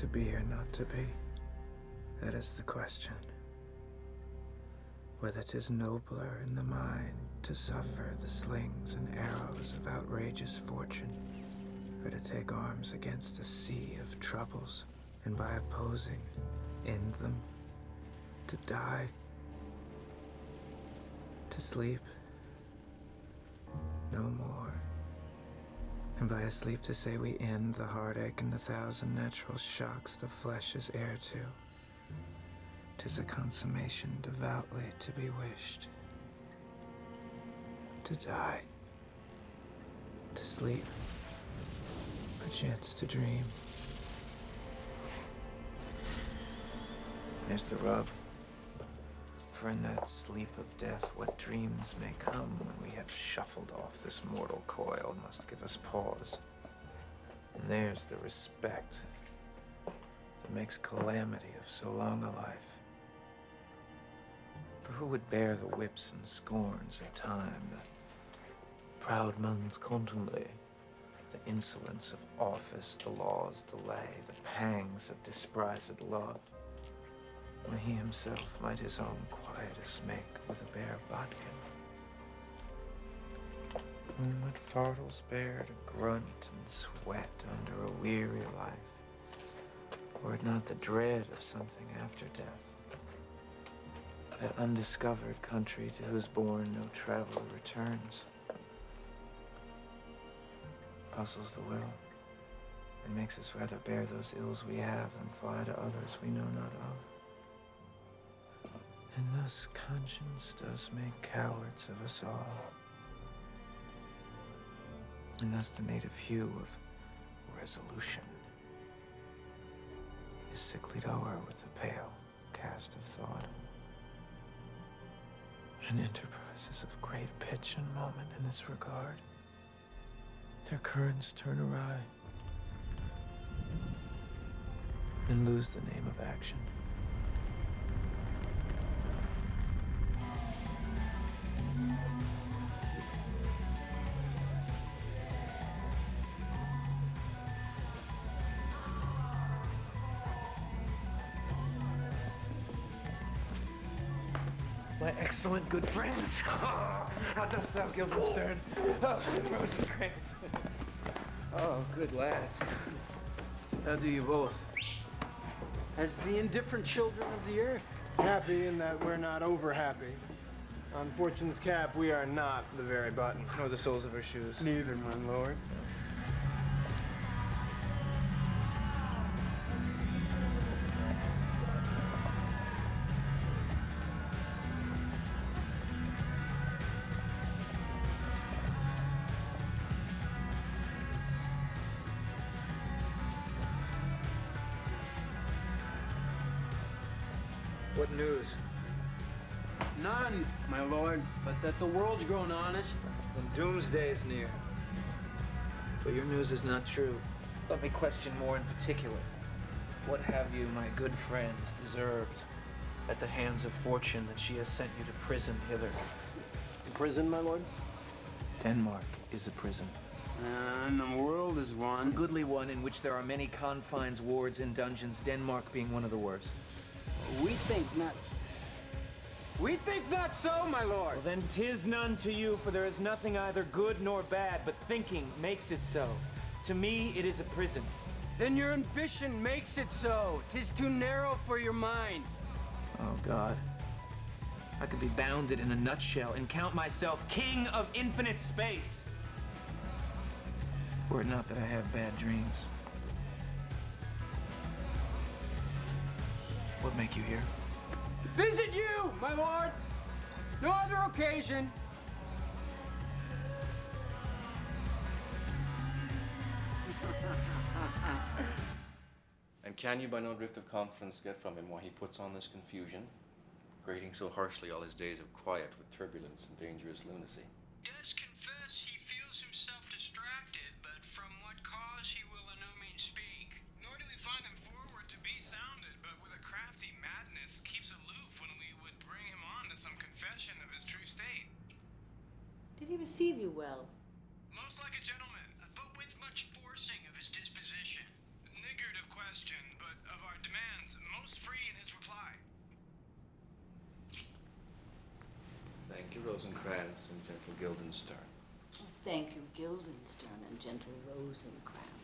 To be or not to be, that is the question. Whether 'tis nobler in the mind to suffer the slings and arrows of outrageous fortune, or to take arms against a sea of troubles, and by opposing, end them, to die, to sleep, no more, and by a sleep to say we end the heartache and the thousand natural shocks the flesh is heir to. 'Tis a consummation devoutly to be wished. To die, to sleep, perchance to dream. There's the rub. For in that sleep of death, what dreams may come when we have shuffled off this mortal coil must give us pause. And there's the respect that makes calamity of so long a life. For who would bear the whips and scorns of time, the proud man's contumely, the insolence of office, the law's delay, the pangs of desprised love, when he himself might his own quietus make with a bare bodkin? Whom would fardels bear to grunt and sweat under a weary life, were it not the dread of something after death? That undiscovered country to whose bourne no traveler returns puzzles the will, and makes us rather bear those ills we have than fly to others we know not of. And thus conscience does make cowards of us all. And thus the native hue of resolution is sicklied o'er with the pale cast of thought. And enterprises of great pitch and moment in this regard, their currents turn awry and lose the name of action. My excellent good friends. How dost thou, Guildenstern? Oh, Rosencrantz. Oh, good lads. How do you both? As the indifferent children of the earth. Happy in that we're not over happy. On Fortune's cap, we are not the very button. Nor the soles of her shoes. Neither, my lord. What news? None, my lord, but that the world's grown honest. Then doomsday is near. But your news is not true. Let me question more in particular. What have you, my good friends, deserved at the hands of fortune that she has sent you to prison hither? Prison, my lord? Denmark is a prison. And the world is A one. goodly one in which there are many confines, wards, and dungeons, Denmark being one of the worst. We think not. We think not so, my lord. Well, then 'tis none to you, for there is nothing either good nor bad, but thinking makes it so. To me, it is a prison. Then your ambition makes it so. 'Tis too narrow for your mind. Oh, God. I could be bounded in a nutshell and count myself king of infinite space. Were it not that I have bad dreams. What make you here? Visit you, my lord. No other occasion. And can you by no drift of confidence get from him why he puts on this confusion, grading so harshly all his days of quiet with turbulence and dangerous lunacy? Does confess he feels himself distracted, but from what cause he will in no means speak. Nor do we find him forward to be sounded, but with a crafty madness keeps aloof when we would bring him on to some confession of his true state. Did he receive you well? Most like a gentleman, but with much forcing of his disposition. Niggard of question, but Rosencrantz and gentle Guildenstern. Thank you, Guildenstern and gentle Rosencrantz.